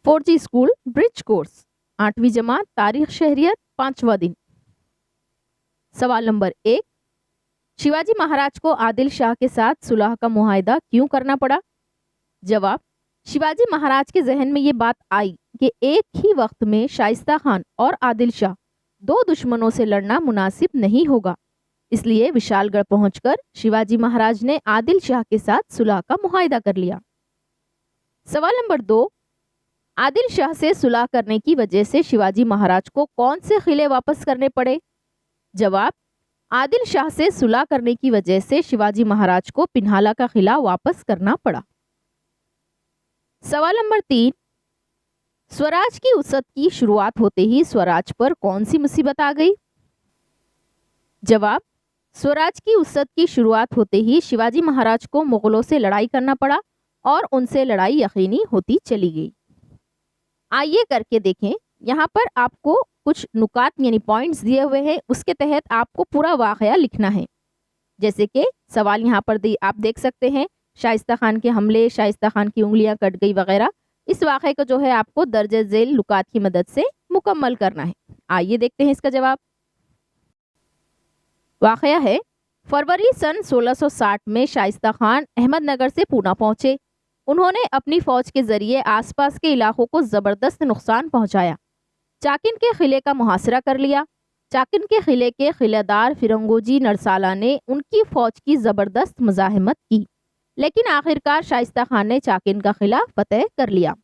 फौजी school bridge course 8वीं जमात तारीख शहरियत 5वां दिन। सवाल नंबर 1, शिवाजी महाराज को आदिल शाह के साथ सुलह का मुआहदा क्यों करना पड़ा? जवाब, शिवाजी महाराज के जहन में ये बात आई कि एक ही वक्त में शाइस्ता खान और आदिल शाह दो दुश्मनों से लड़ना मुनासिब नहीं होगा। इसलिए विशालगढ़ पहुंचकर शिवाजी महाराज ने आदिल शाह के साथ सुलह का मुआहदा कर लिया। सवाल नंबर 2, आदिल शाह से सुलह करने की वजह से शिवाजी महाराज को कौन से किले वापस करने पड़े? जवाब, आदिल शाह से सुलह करने की वजह से शिवाजी महाराज को पिन्हाला का किला वापस करना पड़ा। सवाल नंबर 3, स्वराज की उसत की शुरुआत होते ही स्वराज पर कौन सी मुसीबत आ गई? जवाब, स्वराज की उसत की शुरुआत होते ही शिवाजी महाराज को मुगलों से लड़ाई करना पड़ा और उनसे लड़ाई यकीनी होती चली गई। आइए करके देखें। यहाँ पर आपको कुछ नुकात यानी पॉइंट्स दिए हुए हैं, उसके तहत आपको पूरा वाकया लिखना है। जैसे कि सवाल यहाँ पर आप देख सकते हैं, शाइस्ता खान के हमले, शाइस्ता खान की उंगलियां कट गई वगैरह। इस वाक़े को जो है आपको दर्ज झेल नुकात की मदद से मुकम्मल करना है। आइए देखते हैं इसका जवाब। वाक़या है, फरवरी सन 1660 में शाइस्ता खान अहमदनगर से पूना पहुंचे। उन्होंने अपनी फौज के जरिए आसपास के इलाकों को ज़बरदस्त नुकसान पहुंचाया। चाकिन के किले का मुहासरा कर लिया। चाकिन के किले के किलेदार फिरंगोजी नरसाला ने उनकी फौज की ज़बरदस्त मुज़ाहमत की, लेकिन आखिरकार शाइस्ता खान ने चाकिन का किला फतेह कर लिया।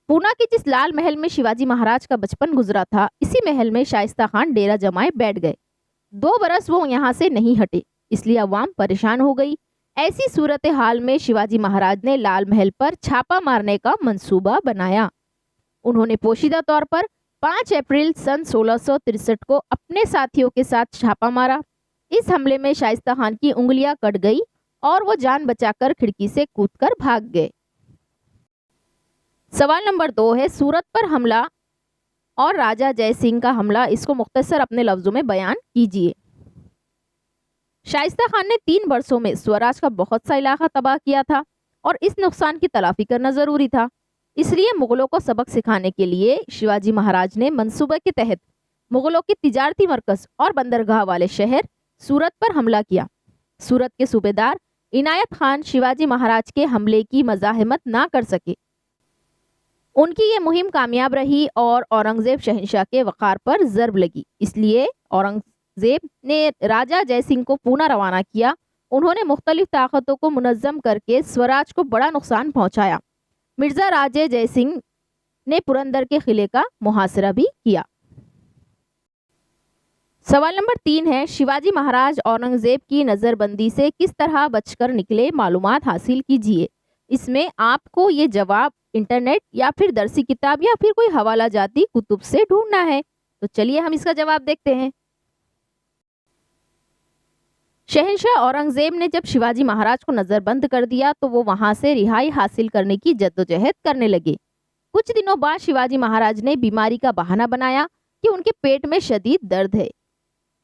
पूना के जिस लाल महल में शिवाजी महाराज का बचपन गुजरा था, इसी महल में शाइस्ता खान डेरा जमाए बैठ गए। 2 बरस वो यहाँ से नहीं हटे, इसलिए अवाम परेशान हो गई। ऐसी सूरत हाल में शिवाजी महाराज ने लाल महल पर छापा मारने का मंसूबा बनाया। उन्होंने पोशीदा तौर पर 5 अप्रैल सन 1663 को अपने साथियों के साथ छापा मारा। इस हमले में शाइस्ता खान की उंगलियां कट गई और वो जान बचाकर खिड़की से कूदकर भाग गए। सवाल नंबर 2 है, सूरत पर हमला और राजा जय सिंह का हमला, इसको मुख्तसर अपने लफ्जों में बयान कीजिए। शाइस्ता खान ने 3 वर्षों में स्वराज का बहुत सा इलाका तबाह किया था और इस नुकसान की तलाफी करना जरूरी था। इसलिए मुगलों को सबक सिखाने के लिए शिवाजी महाराज ने मंसूबे के तहत मुगलों के तिजारती मरकज और बंदरगाह वाले शहर सूरत पर हमला किया। सूरत के सूबेदार इनायत खान शिवाजी महाराज के हमले की मज़ाहमत ना कर सके। उनकी ये मुहिम कामयाब रही और औरंगजेब शहंशाह के वक़ार पर ज़रब लगी। इसलिए औरंगजेब ने राजा जय सिंह को पूना रवाना किया। उन्होंने मुख्तलिफ ताकतों को मुनज़्ज़म करके स्वराज को बड़ा नुकसान पहुंचाया। मिर्ज़ा राजे जय सिंह ने पुरंदर के किले का मुहासरा भी किया। सवाल नंबर 3 है, शिवाजी महाराज औरंगजेब की नज़रबंदी से किस तरह बचकर निकले, मालूमात हासिल कीजिए। इसमें आपको ये जवाब इंटरनेट या फिर दरसी किताब या फिर कोई हवाला जाती कुतुब से ढूंढना है। तो चलिए हम इसका जवाब देखते हैं। शहंशाह औरंगजेब ने जब शिवाजी महाराज को नज़रबंद कर दिया तो वो वहां से रिहाई हासिल करने की जद्दोजहद करने लगे। कुछ दिनों बाद शिवाजी महाराज ने बीमारी का बहाना बनाया कि उनके पेट में शदीद दर्द है।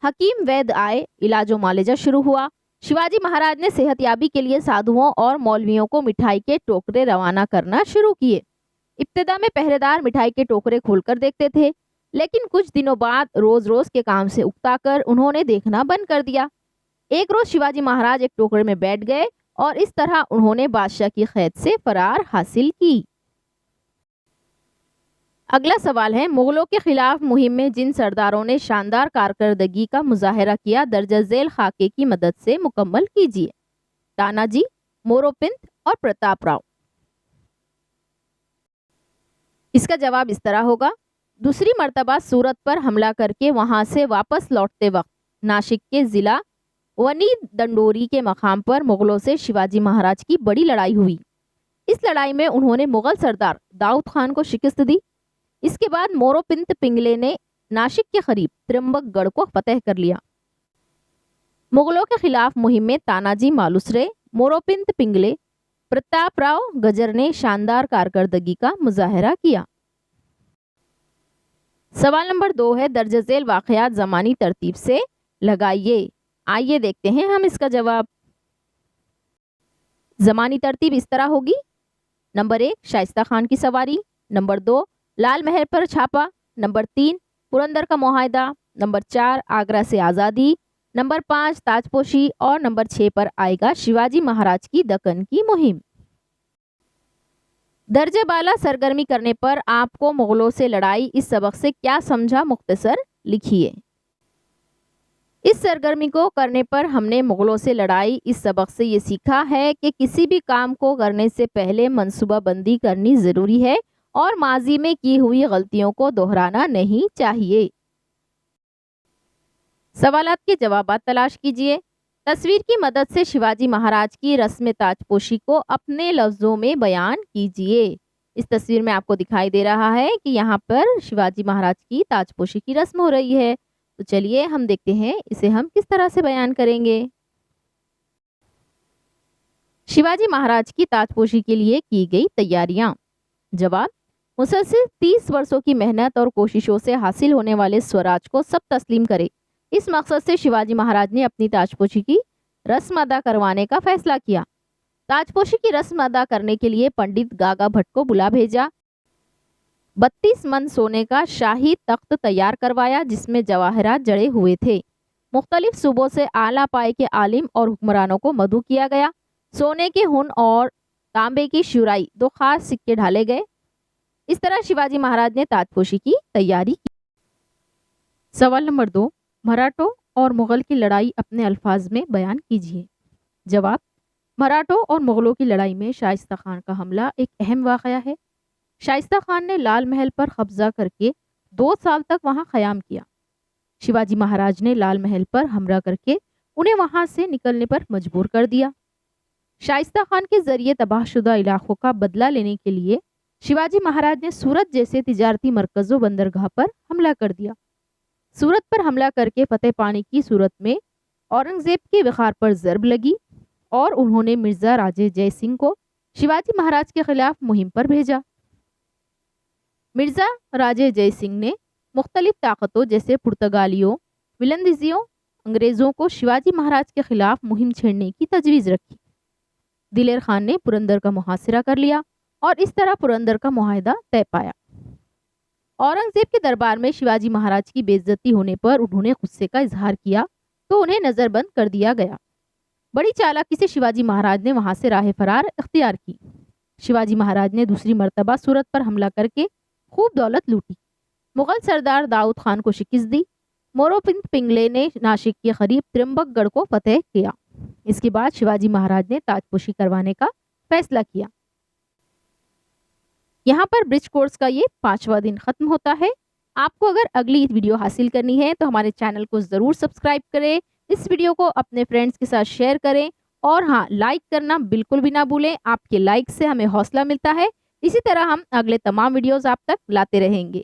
हकीम वैद्य आए, इलाजो मालेजा शुरू हुआ। शिवाजी महाराज ने सेहतयाबी के लिए साधुओं और मौलवियों को मिठाई के टोकरे रवाना करना शुरू किए। इब्तिदा में पहरेदार मिठाई के टोकरे खोलकर देखते थे, लेकिन कुछ दिनों बाद रोज रोज के काम से उकताकर उन्होंने देखना बंद कर दिया। एक रोज शिवाजी महाराज एक टोकरे में बैठ गए और इस तरह उन्होंने बादशाह की कैद से फरार हासिल की। अगला सवाल है, मुगलों के खिलाफ मुहिम में जिन सरदारों ने शानदार कारकर्दगी का मुजाहरा किया, दर्ज झेल खाके की मदद से मुकम्मल कीजिए। तानाजी, मोरोपिंत और प्रताप राव। इसका जवाब इस तरह होगा। दूसरी मर्तबा सूरत पर हमला करके वहां से वापस लौटते वक्त नासिक के जिला वनी दंडोरी के मकाम पर मुगलों से शिवाजी महाराज की बड़ी लड़ाई हुई। इस लड़ाई में उन्होंने मुगल सरदार दाऊद खान को शिकस्त दी। इसके बाद मोरोपिंत पिंगले ने नासिक के करीब त्र्यंबकगढ़ को फतेह कर लिया। मुगलों के खिलाफ मुहिम में तानाजी मालुसरे, मोरोपिंत पिंगले, प्रताप राव गजर ने शानदार कारकर्दगी का मुजाहरा किया। सवाल नंबर 2 है, दर्ज झेल वाक़यात ज़मानी तरतीब से लगाइए। आइए देखते हैं हम इसका जवाब। ज़मानी तरतीब इस तरह होगी। नंबर 1, शाइस्ता खान की सवारी। नंबर 2 लाल महल पर छापा, नंबर 3 पुरंदर का मुआहदा, नंबर 4 आगरा से आज़ादी, नंबर 5 ताजपोशी और नंबर 6 पर आएगा शिवाजी महाराज की दक्कन की मुहिम। दर्जे बाला सरगर्मी करने पर आपको मुगलों से लड़ाई इस सबक से क्या समझा, मुख्तसर लिखिए। इस सरगर्मी को करने पर हमने मुगलों से लड़ाई इस सबक से ये सीखा है कि किसी भी काम को करने से पहले मंसूबाबंदी करनी ज़रूरी है और माजी में की हुई गलतियों को दोहराना नहीं चाहिए। सवालात के जवाबात तलाश कीजिए। तस्वीर की मदद से शिवाजी महाराज की रस्म ताजपोशी को अपने लफ्ज़ों में बयान कीजिए। इस तस्वीर में आपको दिखाई दे रहा है कि यहाँ पर शिवाजी महाराज की ताजपोशी की रस्म हो रही है। तो चलिए हम देखते हैं इसे हम किस तरह से बयान करेंगे। शिवाजी महाराज की ताजपोशी के लिए की गई तैयारियां। जवाब, मुसलसिल 30 वर्षों की मेहनत और कोशिशों से हासिल होने वाले स्वराज को सब तस्लीम करे। इस मकसद से शिवाजी महाराज ने अपनी ताजपोशी की रस्म अदा करवाने का फैसला किया। ताजपोशी की रस्म अदा करने के लिए पंडित गागा भट्ट को बुला भेजा। 32 मन सोने का शाही तख्त तैयार करवाया जिसमें जवाहरात जड़े हुए थे। मुख्तलिफ सूबों से आला पाए के आलिम और हुक्मरानों को मदऊ किया गया। सोने के हुन और तांबे की शुराई 2 खास सिक्के ढाले गए। इस तरह शिवाजी महाराज ने ताजपोशी की तैयारी की। सवाल नंबर 2, मराठों और मुगल की लड़ाई अपने अल्फाज में बयान कीजिए। जवाब, मराठों और मुगलों की लड़ाई में शाइस्ता खान का हमला एक अहम वाक़या है। शाइस्ता खान ने लाल महल पर कब्जा करके 2 साल तक वहां क़याम किया। शिवाजी महाराज ने लाल महल पर हमला करके उन्हें वहां से निकलने पर मजबूर कर दिया। शाइस्ता खान के जरिए तबाहशुदा इलाकों का बदला लेने के लिए शिवाजी महाराज ने सूरत जैसे तिजारती मरकज़ों बंदरगाह पर हमला कर दिया। सूरत पर हमला करके फतेह पाने की सूरत में औरंगजेब के विखार पर ज़रब लगी और उन्होंने मिर्ज़ा राजे जय सिंह को शिवाजी महाराज के खिलाफ मुहिम पर भेजा। मिर्ज़ा राजे जय सिंह ने मुख्तलिफ ताकतों जैसे पुर्तगालियों, विलंदीजियों, अंग्रेज़ों को शिवाजी महाराज के खिलाफ मुहिम छेड़ने की तजवीज़ रखी। दिलेर खान ने पुरंदर का मुहासिरा कर लिया और इस तरह पुरंदर का मुआहदा तय पाया। औरंगजेब के दरबार में शिवाजी महाराज की बेइज्जती होने पर उन्होंने गुस्से का इजहार किया तो उन्हें नज़रबंद कर दिया गया। बड़ी चालाकी से शिवाजी महाराज ने वहां से राह फरार इख्तियार की। शिवाजी महाराज ने दूसरी मर्तबा सूरत पर हमला करके खूब दौलत लूटी। मुगल सरदार दाऊद खान को शिकस्त दी। मोरोपंत पिंगले ने नासिक के करीब त्र्यंबकगढ़ को फतेह किया। इसके बाद शिवाजी महाराज ने ताजपोशी करवाने का फैसला किया। यहाँ पर ब्रिज कोर्स का ये 5वां दिन खत्म होता है। आपको अगर अगली वीडियो हासिल करनी है तो हमारे चैनल को ज़रूर सब्सक्राइब करें, इस वीडियो को अपने फ्रेंड्स के साथ शेयर करें और हाँ, लाइक करना बिल्कुल भी ना भूलें। आपके लाइक से हमें हौसला मिलता है। इसी तरह हम अगले तमाम वीडियोस आप तक लाते रहेंगे।